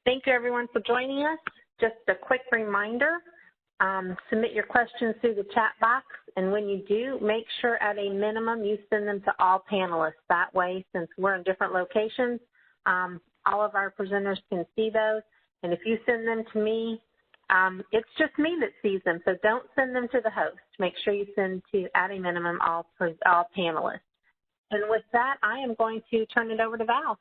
Thank you, everyone, for joining us. Just a quick reminder, submit your questions through the chat box, and when you do, make sure at a minimum you send them to all panelists. That way, since we're in different locations, all of our presenters can see those, and if you send them to me, it's just me that sees them, so don't send them to the host. Make sure you send to, at a minimum, all panelists. And with that, I am going to turn it over to Val.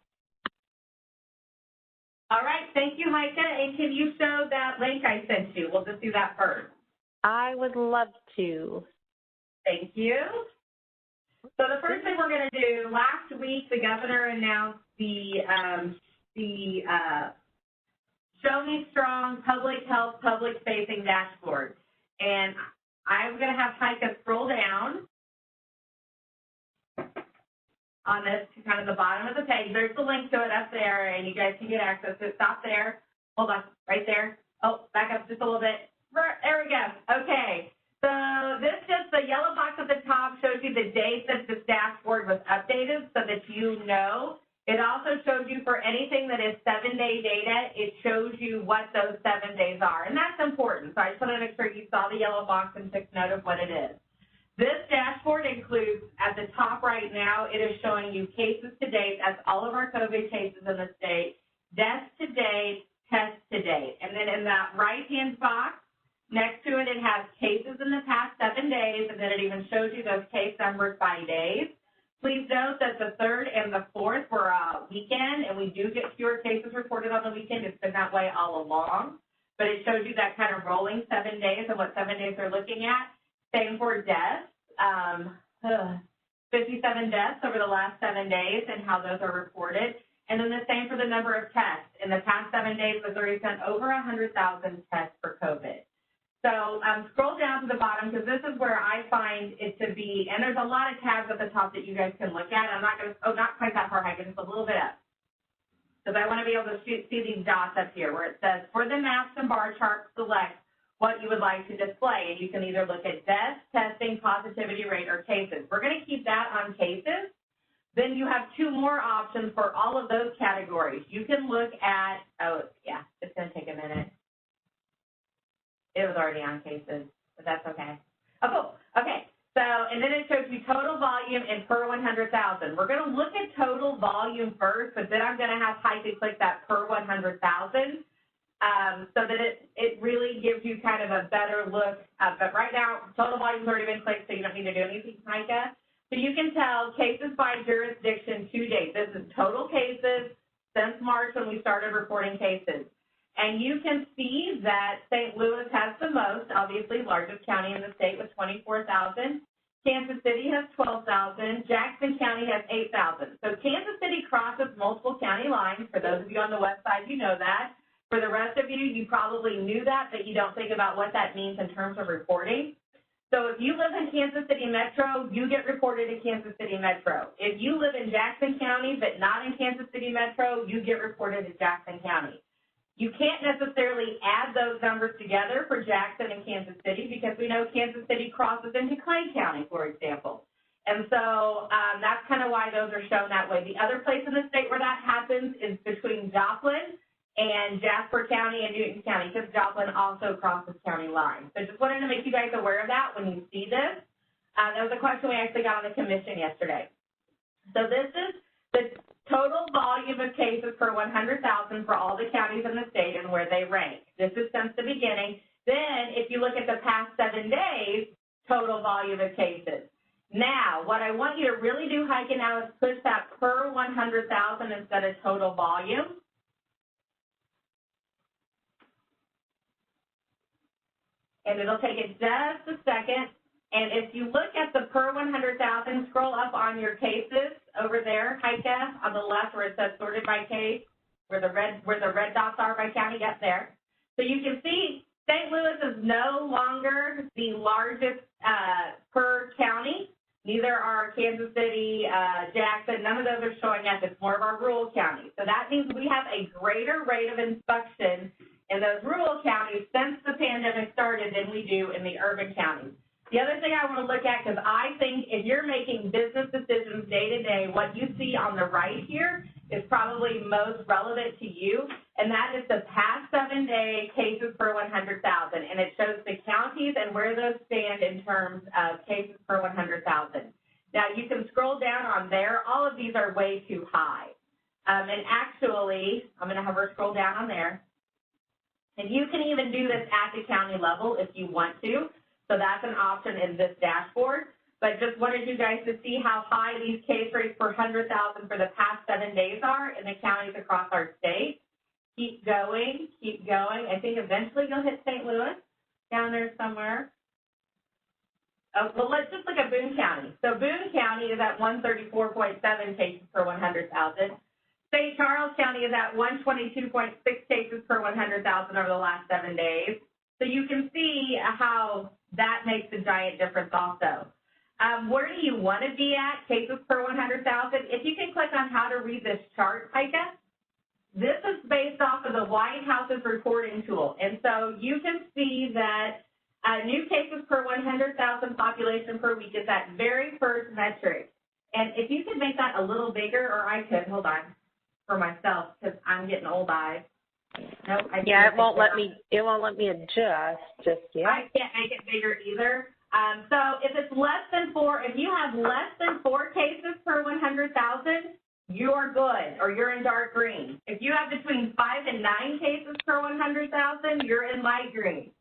All right, thank you, Heike, and can you show that link I sent you? We'll just do that first. I would love to. Thank you. So the first thing we're going to do, last week the governor announced the Show Me Strong Public Health Public Facing Dashboard. And I'm going to have Heike scroll down on this to kind of the bottom of the page. There's the link to it up there, and you guys can get access to it. Stop there. Hold on, right there. Oh, back up just a little bit. There we go. Okay. So this just, the yellow box at the top shows you the date that this dashboard was updated so that you know. It also shows you for anything that is 7-day data, it shows you what those 7 days are. And that's important. So I just want to make sure you saw the yellow box and took note of what it is. This dashboard includes, at the top right now, it is showing you cases to date. That's all of our COVID cases in the state, deaths to date, tests to date. And then in that right-hand box, next to it, it has cases in the past 7 days, and then it even shows you those case numbers by days. Please note that the 3rd and the 4th were a weekend, and we do get fewer cases reported on the weekend. It's been that way all along. But it shows you that kind of rolling 7 days and what 7 days they're looking at. Same for deaths, 57 deaths over the last 7 days and how those are reported. And then the same for the number of tests. In the past 7 days, Missouri sent over 100,000 tests for COVID. So scroll down to the bottom because this is where I find it to be, and there's a lot of tabs at the top that you guys can look at. I'm not going to, not quite that far high, just a little bit up. Because I want to be able to see these dots up here where it says, for the maps and bar charts, select what you would like to display. And you can either look at deaths, testing, positivity rate, or cases. We're going to keep that on cases. Then you have 2 more options for all of those categories. You can look at, oh, yeah, it's going to take a minute. It was already on cases, but that's okay. Oh, cool. Okay. So, and then it shows you total volume and per 100,000. We're going to look at total volume first, but then I'm going to have Heike click that per 100,000 so that it really gives you kind of a better look. But right now, total volume's already been clicked, so you don't need to do anything, Heike. So you can tell cases by jurisdiction to date. This is total cases since March when we started reporting cases. And you can see that St. Louis has the most, obviously largest county in the state with 24,000. Kansas City has 12,000. Jackson County has 8,000. So Kansas City crosses multiple county lines. For those of you on the west side, you know that. For the rest of you, you probably knew that, but you don't think about what that means in terms of reporting. So if you live in Kansas City Metro, you get reported in Kansas City Metro. If you live in Jackson County but not in Kansas City Metro, you get reported in Jackson County. You can't necessarily add those numbers together for Jackson and Kansas City because we know Kansas City crosses into Clay County, for example. And so that's kind of why those are shown that way. The other place in the state where that happens is between Joplin and Jasper County and Newton County, because Joplin also crosses county lines. So just wanted to make you guys aware of that when you see this. That was a question we actually got on the commission yesterday. So this is the total volume of cases per 100,000 for all the counties in the state and where they rank. This is since the beginning. Then if you look at the past 7 days, total volume of cases. Now, what I want you to really do, Heike, now is push that per 100,000 instead of total volume. And it'll take it just a second. And if you look at the per 100,000, scroll up on your cases over there, Heike, on the left where it says sorted by case, where the red dots are by county, up there. So you can see St. Louis is no longer the largest per county. Neither are Kansas City, Jackson. None of those are showing up. It's more of our rural counties. So that means we have a greater rate of inspection in those rural counties since the pandemic started than we do in the urban counties. The other thing I want to look at, because I think if you're making business decisions day to day, what you see on the right here is probably most relevant to you, and that is the past 7-day cases per 100,000, and it shows the counties and where those stand in terms of cases per 100,000. Now, you can scroll down on there. All of these are way too high. And actually, I'm going to have her scroll down on there. And you can even do this at the county level if you want to. So that's an option in this dashboard. But just wanted you guys to see how high these case rates per 100,000 for the past 7 days are in the counties across our state. Keep going, keep going. I think eventually you'll hit St. Louis down there somewhere. Oh, well, let's just look at Boone County. So Boone County is at 134.7 cases per 100,000. St. Charles County is at 122.6 cases per 100,000 over the last 7 days. So you can see how that makes a giant difference also. Where do you want to be at, cases per 100,000? If you can click on how to read this chart, Heike, this is based off of the White House's reporting tool. And so you can see that new cases per 100,000 population per week is that very first metric. And if you could make that a little bigger, or I could, hold on, for myself, because I'm getting old eyes. Nope, yeah, it won't let me adjust just yet. I can't make it bigger either. So if it's less than 4, if you have less than 4 cases per 100,000, you are good, or you're in dark green. If you have between 5 and 9 cases per 100,000, you're in light green.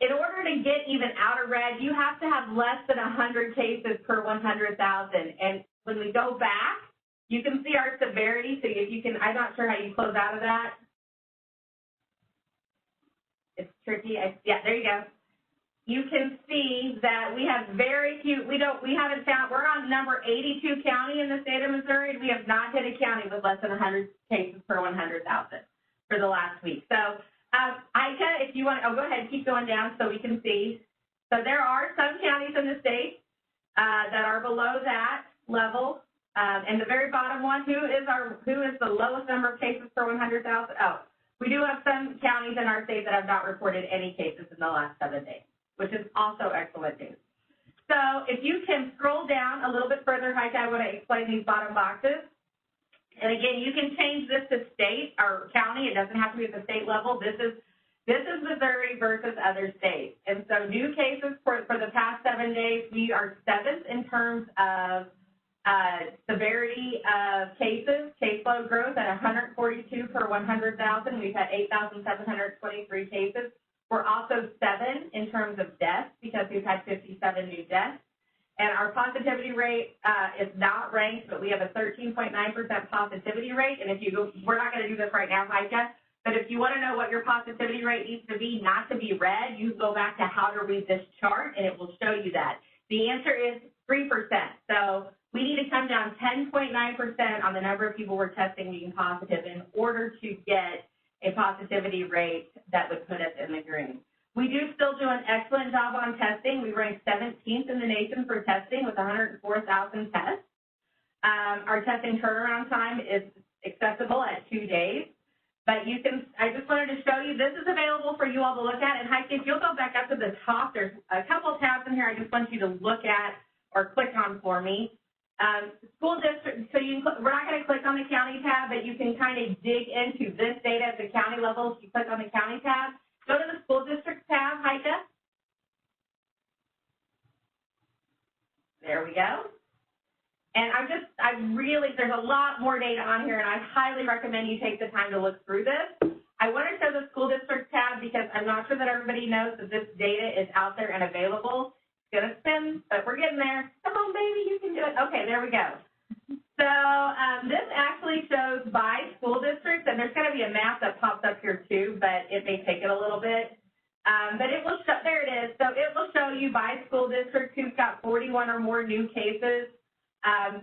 In order to get even out of red, you have to have less than 100 cases per 100,000. And when we go back, you can see our severity. So if you can, I'm not sure how you close out of that. It's tricky. Yeah, there you go. You can see that we have very few, we haven't found, we're on number 82 county in the state of Missouri, and we have not hit a county with less than 100 cases per 100,000 for the last week. So, Aika, if you want, go ahead, keep going down so we can see. So there are some counties in the state that are below that level. And the very bottom one, who is the lowest number of cases per 100,000? Oh, we do have some counties in our state that have not reported any cases in the last 7 days, which is also excellent news. So if you can scroll down a little bit further, Heike, I want to explain these bottom boxes. And again, you can change this to state or county. It doesn't have to be at the state level. This is Missouri versus other states. And so new cases for the past 7 days, we are 7th in terms of severity of cases, caseload growth at 142 per 100,000. We've had 8,723 cases. We're also 7 in terms of deaths because we've had 57 new deaths. And our positivity rate is not ranked, but we have a 13.9% positivity rate. And if you go, we're not going to do this right now, Heike, but if you want to know what your positivity rate needs to be, not to be red, you go back to how to read this chart, and it will show you that. The answer is 3%. So we need to come down 10.9% on the number of people we're testing being positive in order to get a positivity rate that would put us in the green. We do still do an excellent job on testing. We rank 17th in the nation for testing with 104,000 tests. Our testing turnaround time is accessible at 2 days. But you can, I just wanted to show you, this is available for you all to look at. And Heike, if you'll go back up to the top, there's a couple of tabs in here I just want you to look at or click on for me. School district, so we're not going to click on the county tab, but you can kind of dig into this data at the county level. If you click on the county tab, go to the school district tab, Heike. There we go. And there's a lot more data on here, and I highly recommend you take the time to look through this. I want to show the school district tab because I'm not sure that everybody knows that this data is out there and available. It's going to spin, but we're getting there. Come on, baby, you can do it. Okay, there we go. So this actually shows by school districts, and there's going to be a map that pops up here too, but it may take it a little bit. But it will show, there it is. So it will show you by school district who's got 41 or more new cases,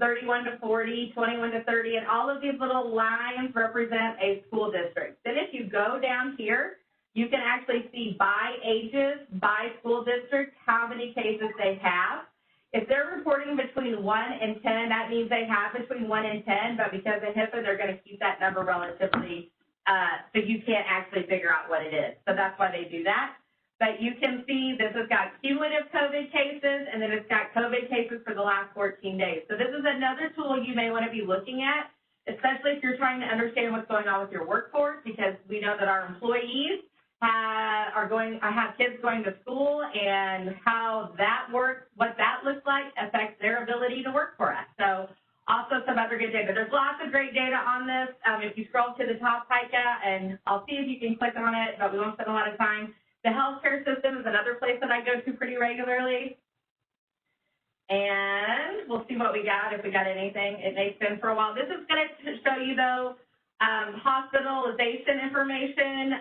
31 to 40, 21 to 30, and all of these little lines represent a school district. Then if you go down here, you can actually see by ages, by school district, how many cases they have. If they're reporting between 1 and 10, that means they have between 1 and 10, but because of HIPAA, they're going to keep that number relatively, so you can't actually figure out what it is. So that's why they do that. But you can see this has got cumulative COVID cases, and then it's got COVID cases for the last 14 days. So this is another tool you may want to be looking at, especially if you're trying to understand what's going on with your workforce, because we know that our employees have kids going to school, and how that works, what that looks like affects their ability to work for us. So also some other good data. There's lots of great data on this. If you scroll to the top, Pica, and I'll see if you can click on it, but we won't spend a lot of time. The healthcare system is another place that I go to pretty regularly. And we'll see what we got, if we got anything. It may spin for a while. This is going to show you, though, hospitalization information,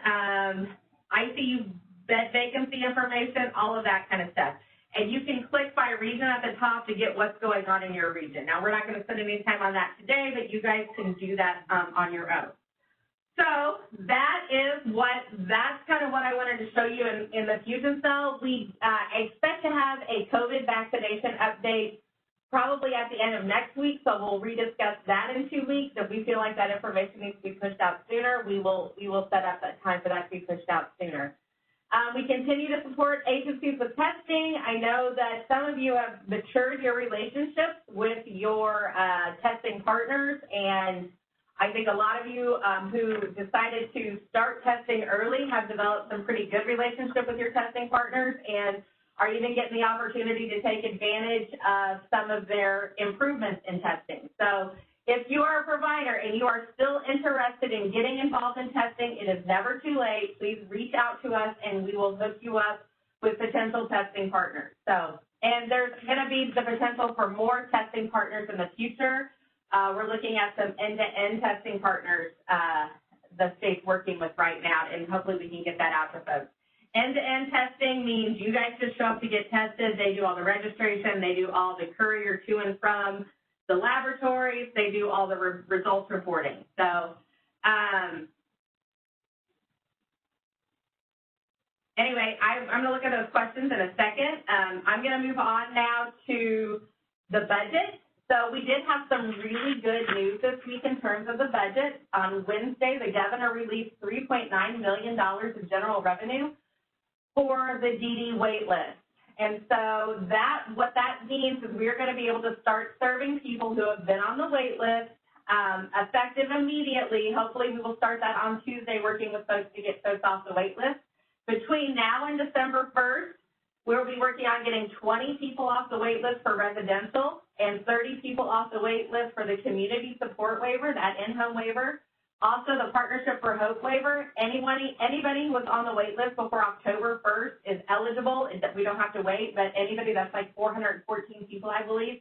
ICU bed vacancy information, all of that kind of stuff. And you can click by region at the top to get what's going on in your region. Now, we're not going to spend any time on that today, but you guys can do that on your own. So that's kind of what I wanted to show you in the Fusion Cell. We expect to have a COVID vaccination update probably at the end of next week, so we'll rediscuss that in 2 weeks. If we feel like that information needs to be pushed out sooner, we will set up that time for that to be pushed out sooner. We continue to support agencies with testing. I know that some of you have matured your relationships with your testing partners, and I think a lot of you who decided to start testing early have developed some pretty good relationship with your testing partners, and are even getting the opportunity to take advantage of some of their improvements in testing. So if you are a provider and you are still interested in getting involved in testing, it is never too late. Please reach out to us, and we will hook you up with potential testing partners. So, and there's going to be the potential for more testing partners in the future. We're looking at some end-to-end testing partners the state's working with right now, and hopefully we can get that out to folks. End-to-end testing means you guys just show up to get tested. They do all the registration. They do all the courier to and from the laboratories. They do all the results reporting. So anyway, I'm going to look at those questions in a second. I'm going to move on now to the budget. So we did have some really good news this week in terms of the budget. On Wednesday, the governor released $3.9 million in general revenue for the DD waitlist. And so what that means is we're going to be able to start serving people who have been on the waitlist effective immediately. Hopefully we will start that on Tuesday, working with folks to get folks off the waitlist. Between now and December 1st, we'll be working on getting 20 people off the waitlist for residential and 30 people off the waitlist for the community support waiver, that in-home waiver. Also, the Partnership for Hope waiver. Anybody who was on the waitlist before October 1st is eligible. We don't have to wait, but anybody, that's like 414 people, I believe.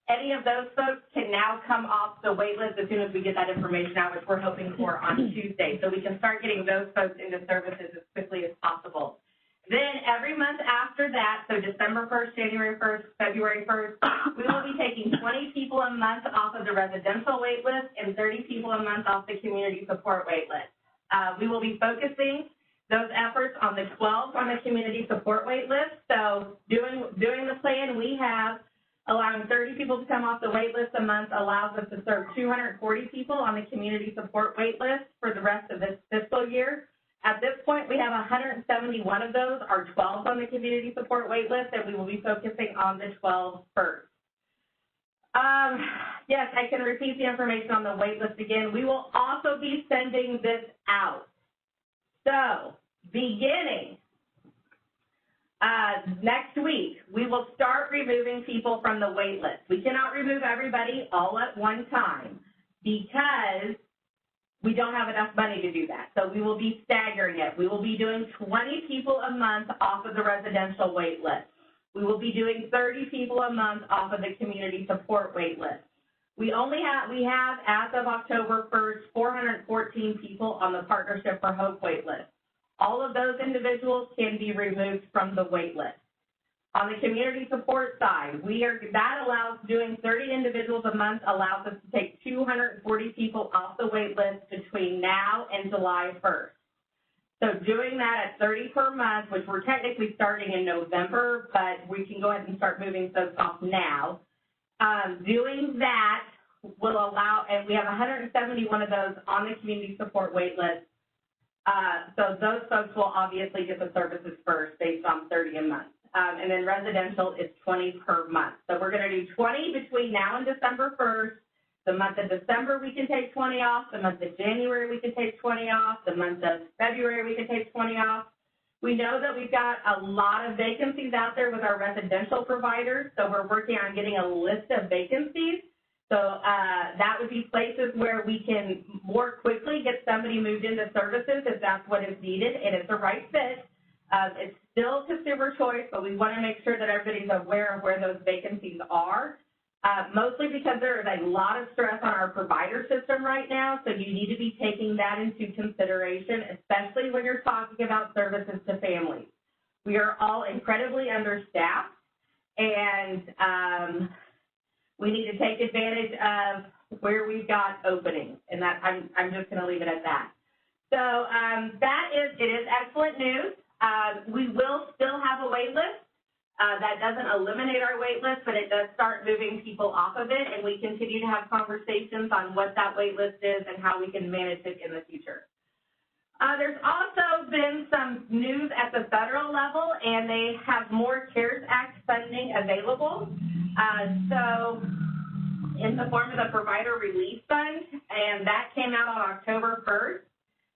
Any of those folks can now come off the waitlist as soon as we get that information out, which we're hoping for on Tuesday. So we can start getting those folks into services as quickly as possible. Then every month after that, so December 1st, January 1st, February 1st, we will be taking 20 people a month off of the residential waitlist and 30 people a month off the community support waitlist. We will be focusing those efforts on the 12 on the community support waitlist. So doing the plan we have, allowing 30 people to come off the waitlist a month allows us to serve 240 people on the community support waitlist for the rest of this fiscal year. At this point, we have 171 of those are 12 on the community support waitlist, and we will be focusing on the 12 first. Yes, I can repeat the information on the waitlist again. We will also be sending this out. So, beginning next week, we will start removing people from the waitlist. We cannot remove everybody all at one time because we don't have enough money to do that. So we will be staggering it. We will be doing 20 people a month off of the residential wait list. We will be doing 30 people a month off of the community support wait list. We have, as of October 1st, 414 people on the Partnership for Hope wait list. All of those individuals can be removed from the wait list. On the community support side, that allows doing 30 individuals a month allows us to take 240 people off the wait list between now and July 1st. So doing that at 30 per month, which we're technically starting in November, but we can go ahead and start moving folks off now. Doing that will allow, and we have 171 of those on the community support wait list. So those folks will obviously get the services first based on 30 a month. And then residential is 20 per month. So we're going to do 20 between now and December 1st. The month of December, we can take 20 off. The month of January, we can take 20 off. The month of February, we can take 20 off. We know that we've got a lot of vacancies out there with our residential providers, so we're working on getting a list of vacancies. So that would be places where we can more quickly get somebody moved into services if that's what is needed and it's the right fit. It's still consumer choice, but we want to make sure that everybody's aware of where those vacancies are. Mostly because there is a lot of stress on our provider system right now, so you need to be taking that into consideration, especially when you're talking about services to families. We are all incredibly understaffed, and we need to take advantage of where we've got openings, and that I'm just going to leave it at that. So it is excellent news. We will still have a wait list. That doesn't eliminate our wait list, but it does start moving people off of it, and we continue to have conversations on what that wait list is and how we can manage it in the future. There's also been some news at the federal level, and they have more CARES Act funding available. So in the form of the Provider Relief Fund, and that came out on October 1st.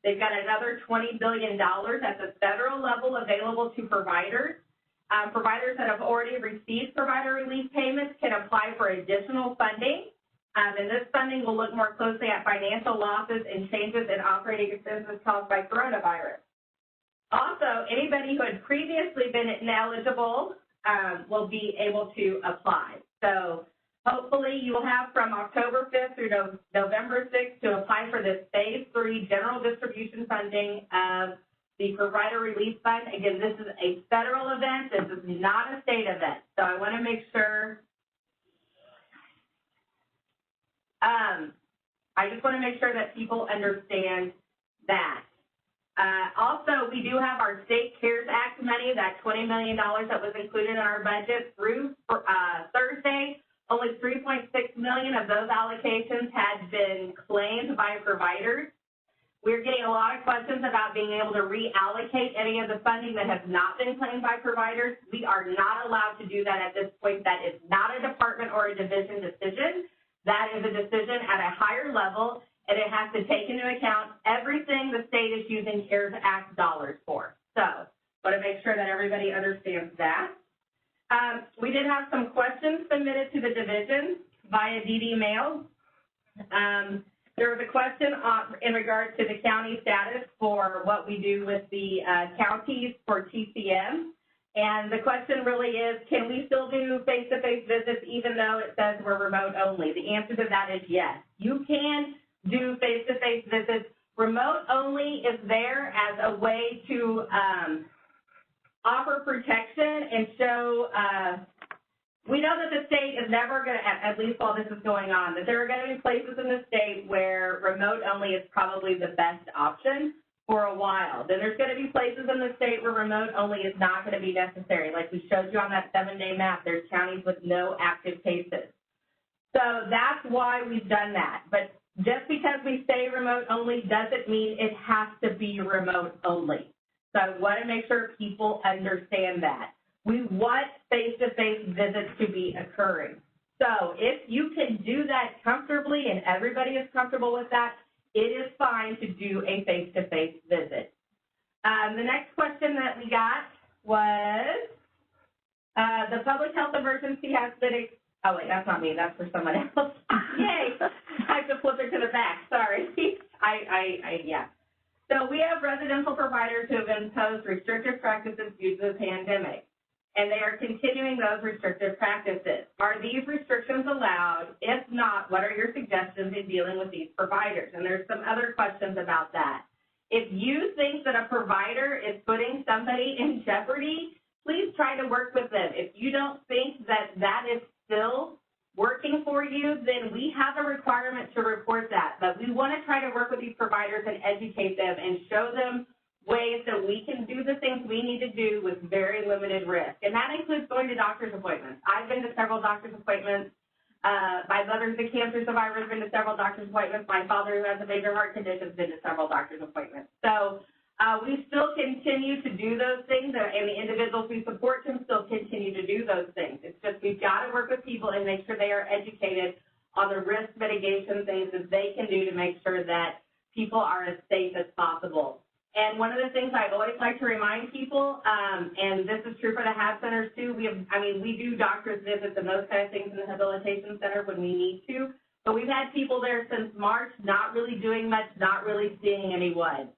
They've got another $20 billion at the federal level available to providers. Providers that have already received provider relief payments can apply for additional funding, and this funding will look more closely at financial losses and changes in operating expenses caused by coronavirus. Also, anybody who had previously been ineligible will be able to apply. So hopefully you will have from October 5th through November 6th to apply for this Phase 3 general distribution funding of the Provider Relief Fund. Again, this is a federal event. This is not a state event. So I want to make sure, I just want to make sure that people understand that. Also, we do have our State CARES Act money, that $20 million that was included in our budget through Thursday. Only $3.6 million of those allocations had been claimed by providers. We're getting a lot of questions about being able to reallocate any of the funding that has not been claimed by providers. We are not allowed to do that at this point. That is not a department or a division decision. That is a decision at a higher level, and it has to take into account everything the state is using CARES Act dollars for. So I want to make sure that everybody understands that. We did have some questions submitted to the division via DD mail. There was a question in regards to the county status for what we do with the counties for TCM. And the question really is, can we still do face-to-face visits even though it says we're remote only? The answer to that is yes. You can do face-to-face visits. Remote only is there as a way to offer protection and show we know that the state is never going to, at least while this is going on, that there are going to be places in the state where remote only is probably the best option for a while. Then there's going to be places in the state where remote only is not going to be necessary. Like we showed you on that 7-day map, there's counties with no active cases. So that's why we've done that. But just because we say remote only doesn't mean it has to be remote only. So I want to make sure people understand that. We want face-to-face visits to be occurring. So if you can do that comfortably and everybody is comfortable with that, it is fine to do a face-to-face visit. The next question that we got was, the public health emergency has been, oh wait, that's not me, that's for someone else. Yay, I have to flip it to the back, sorry. Yeah. So we have residential providers who have imposed restrictive practices due to the pandemic, and they are continuing those restrictive practices. Are these restrictions allowed? If not, what are your suggestions in dealing with these providers? And there's some other questions about that. If you think that a provider is putting somebody in jeopardy, please try to work with them. If you don't think that that is still working for you, then we have a requirement to report that. But we want to try to work with these providers and educate them and show them ways that we can do the things we need to do with very limited risk. And that includes going to doctor's appointments. I've been to several doctor's appointments. My mother's a cancer survivor, has been to several doctor's appointments. My father, who has a major heart condition, has been to several doctor's appointments. So We still continue to do those things, and the individuals we support can still continue to do those things. It's just we've got to work with people and make sure they are educated on the risk mitigation things that they can do to make sure that people are as safe as possible. And one of the things I always like to remind people, and this is true for the HAB centers too, we do doctor's visits and those kind of things in the rehabilitation center when we need to, but we've had people there since March not really doing much, not really seeing anyone.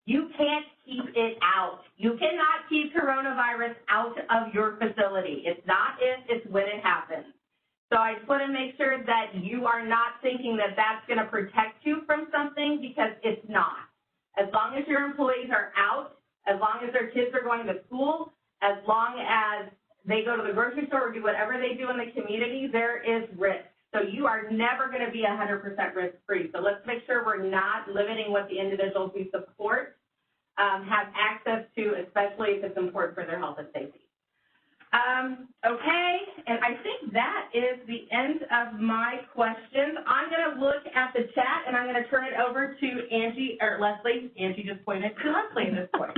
You can't keep it out. You cannot keep coronavirus out of your facility. It's not if, it's when it happens. So I just want to make sure that you are not thinking that that's going to protect you from something, because it's not. As long as your employees are out, as long as their kids are going to school, as long as they go to the grocery store or do whatever they do in the community, there is risk. So you are never going to be 100% risk-free. So let's make sure we're not limiting what the individuals we support have access to, especially if it's important for their health and safety. Okay, and I think that is the end of my questions. I'm going to look at the chat, and I'm going to turn it over to Angie, or Leslie. Angie just pointed to Leslie at this point.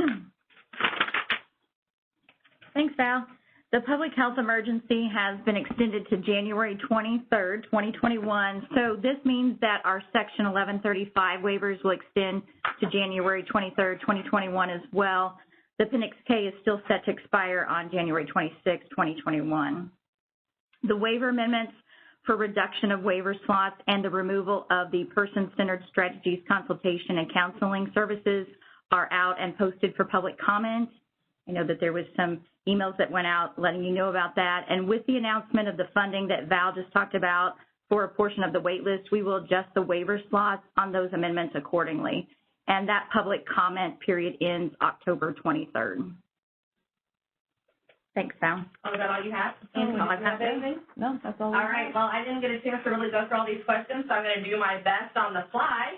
Thanks, Val. The public health emergency has been extended to January 23rd, 2021. So this means that our Section 1135 waivers will extend to January 23rd, 2021 as well. The Appendix K is still set to expire on January 26, 2021. The waiver amendments for reduction of waiver slots and the removal of the person-centered strategies consultation and counseling services are out and posted for public comment. I know that there was some emails that went out letting you know about that. And with the announcement of the funding that Val just talked about for a portion of the wait list, we will adjust the waiver slots on those amendments accordingly. And that public comment period ends October 23rd. Thanks, Val. Oh, is that all you have? Anything? No, that's all. All right. Well, I didn't get a chance to really go through all these questions, so I'm going to do my best on the fly.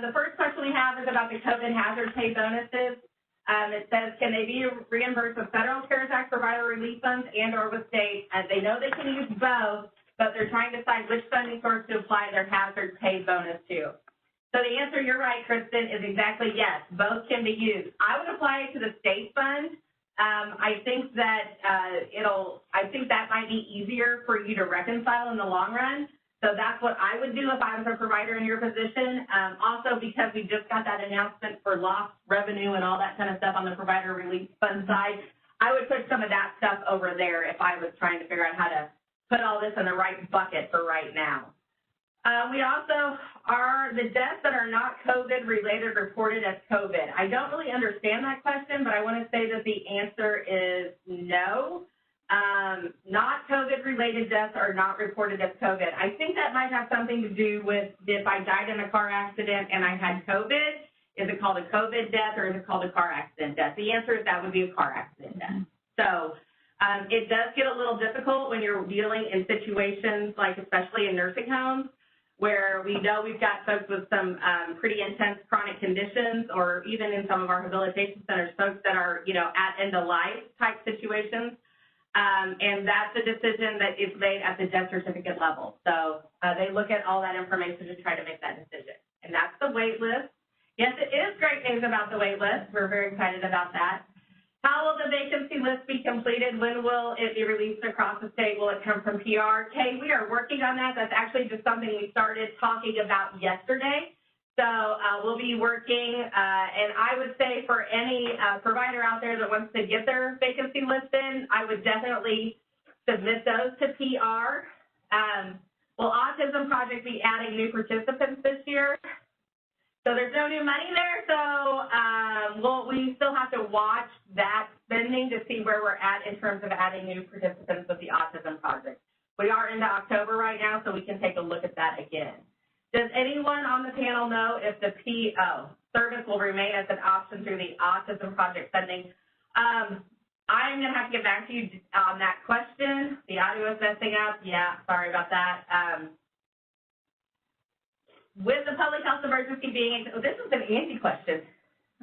The first question we have is about the COVID hazard pay bonuses. It says, can they be reimbursed with Federal CARES Act provider relief funds and or with state? As they know they can use both, but they're trying to decide which funding source to apply their hazard pay bonus to. So the answer, you're right, Kristen, is exactly yes. Both can be used. I would apply it to the state fund. I think that that might be easier for you to reconcile in the long run. So that's what I would do if I was a provider in your position. Also, because we just got that announcement for lost revenue and all that kind of stuff on the provider relief fund side, I would put some of that stuff over there if I was trying to figure out how to put all this in the right bucket for right now. We also are the deaths that are not COVID-related reported as COVID. I don't really understand that question, but I want to say that the answer is no. Not COVID-related deaths are not reported as COVID. I think that might have something to do with if I died in a car accident and I had COVID, is it called a COVID death or is it called a car accident death? The answer is that would be a car accident death. So it does get a little difficult when you're dealing in situations like especially in nursing homes where we know we've got folks with some pretty intense chronic conditions, or even in some of our rehabilitation centers, folks that are, at end-of-life type situations. And that's a decision that is made at the death certificate level. So they look at all that information to try to make that decision. And that's the wait list. Yes, it is great news about the wait list. We're very excited about that. How will the vacancy list be completed? When will it be released across the state? Will it come from PR? Kay, we are working on that. That's actually just something we started talking about yesterday. So we'll be working, and I would say for any provider out there that wants to get their vacancy list in, I would definitely submit those to PR. Will Autism Project be adding new participants this year? So there's no new money there, so we still have to watch that spending to see where we're at in terms of adding new participants with the Autism Project. We are into October right now, so we can take a look at that again. Does anyone on the panel know if the PO service will remain as an option through the Autism Project funding? I'm going to have to get back to you on that question. The audio is messing up. Yeah, sorry about that. With the public health emergency being, this is an Angie question.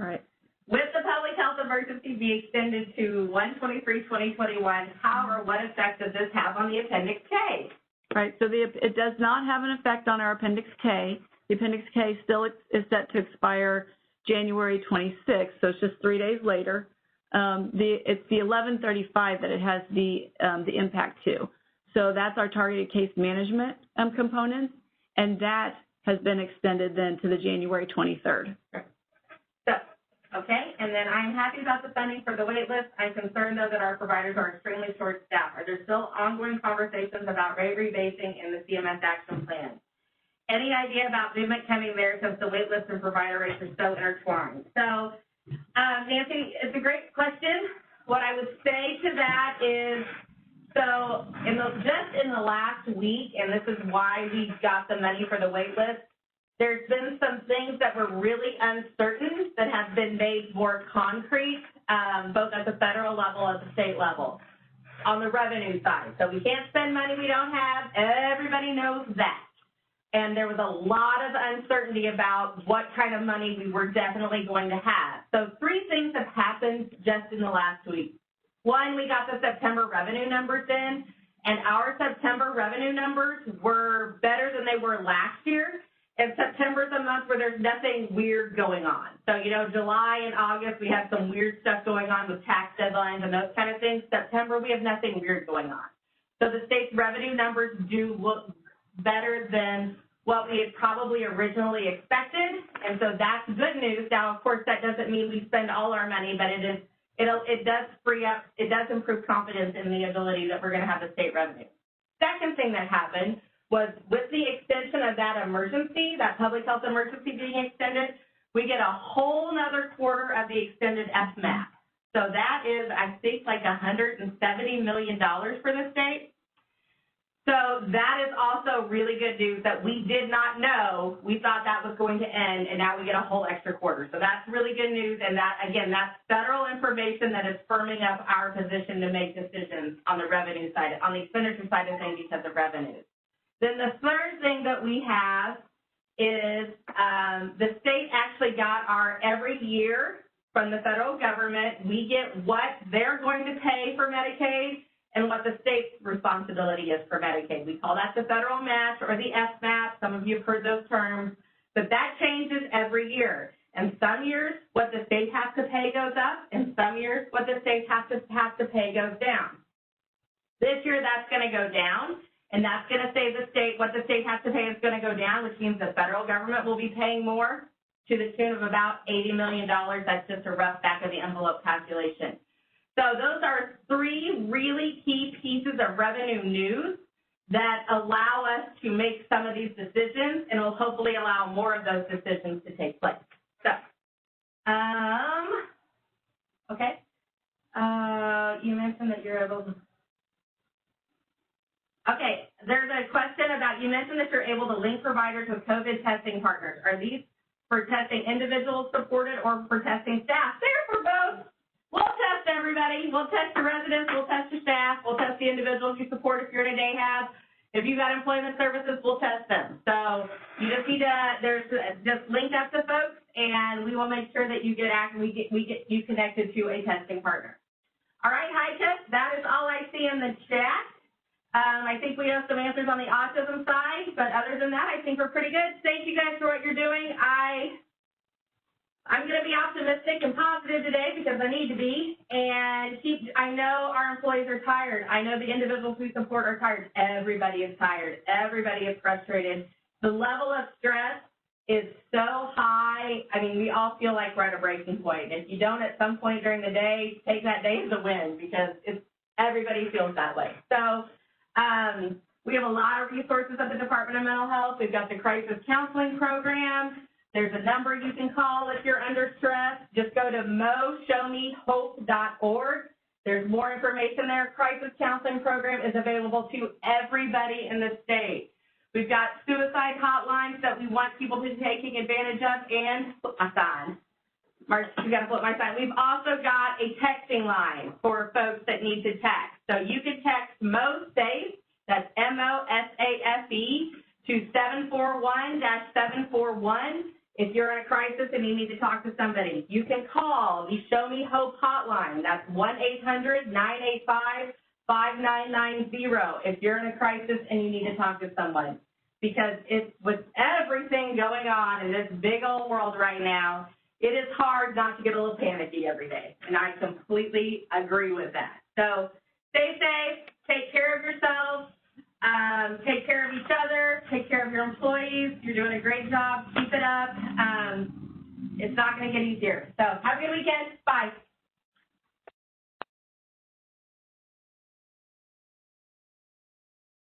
All right. With the public health emergency being extended to 1/23/2021, how or what effect does this have on the Appendix K? Right, so it does not have an effect on our Appendix K. The Appendix K still is set to expire January 26th, so it's just 3 days later. It's the 1135 that it has the impact to. So that's our targeted case management components, and that has been extended then to the January 23rd. So, okay, and then I'm happy about the funding for the wait list. I'm concerned, though, that our providers are extremely short-staffed. Are there still ongoing conversations about rate rebasing in the CMS action plan? Any idea about movement coming there since the wait list and provider rates are so intertwined? So, Nancy, it's a great question. What I would say to that is, so just in the last week, and this is why we got the money for the wait list, there's been some things that were really uncertain that have been made more concrete, both at the federal level and at the state level, on the revenue side. So we can't spend money we don't have. Everybody knows that. And there was a lot of uncertainty about what kind of money we were definitely going to have. So 3 things have happened just in the last week. One, we got the September revenue numbers in, and our September revenue numbers were better than they were last year. And September is a month where there's nothing weird going on. So, you know, July and August, we have some weird stuff going on with tax deadlines and those kind of things. September, we have nothing weird going on. So the state's revenue numbers do look better than what we had probably originally expected, and so that's good news. Now, of course, that doesn't mean we spend all our money, but it does free up, it does improve confidence in the ability that we're going to have the state revenue. Second thing that happened was with the extension of that emergency, that public health emergency being extended, we get a whole nother quarter of the extended FMAP. So that is, I think, like $170 million for the state. So that is also really good news that we did not know. We thought that was going to end, and now we get a whole extra quarter. So that's really good news, and that, again, that's federal information that is firming up our position to make decisions on the revenue side, on the expenditure side of things because of revenues. Then the third thing that we have is the state actually got our every year from the federal government, we get what they're going to pay for Medicaid and what the state's responsibility is for Medicaid. We call that the federal match or the FMAP. Some of you have heard those terms, but that changes every year. And some years, what the state has to pay goes up, and some years, what the state has to pay goes down. This year, that's going to go down, and that's going to say the state, what the state has to pay is going to go down, which means the federal government will be paying more to the tune of about $80 million. That's just a rough back of the envelope calculation. So those are 3 really key pieces of revenue news that allow us to make some of these decisions and will hopefully allow more of those decisions to take place. So, okay. You mentioned that you're able to. Okay, there's a question about, you mentioned that you're able to link providers with COVID testing partners. Are these for testing individuals supported or for testing staff? They're for both. We'll test everybody. We'll test your residents. We'll test your staff. We'll test the individuals you support if you're in a day hab. If you've got employment services, we'll test them. So you just need to, just link up to folks, and we will make sure that you get you connected to a testing partner. All right, hi, Tiff. That is all I see in the chat. I think we have some answers on the autism side, but other than that, I think we're pretty good. Thank you guys for what you're doing. I'm going to be optimistic and positive today because I need to be, and I know our employees are tired. I know the individuals we support are tired. Everybody is tired. Everybody is frustrated. The level of stress is so high. I mean, we all feel like we're at a breaking point. If you don't at some point during the day, take that day as a win because everybody feels that way. So we have a lot of resources at the Department of Mental Health. We've got the crisis counseling program. There's a number you can call if you're under stress. Just go to moshowmehope.org. There's more information there. Crisis counseling program is available to everybody in the state. We've got suicide hotlines that we want people to be taking advantage of, and flip my sign. March, you got to flip my sign. We've also got a texting line for folks that need to text. So you can text MOSAFE, that's MOSAFE, to 741-741. If you're in a crisis and you need to talk to somebody, you can call the Show Me Hope hotline. That's 1-800-985-5990 if you're in a crisis and you need to talk to someone. Because it's with everything going on in this big old world right now, it is hard not to get a little panicky every day, and I completely agree with that. So stay safe, take care of yourselves, take care of each other, take care of your employees. You're doing a great job. Keep it up. It's not going to get easier. So have a good weekend. Bye.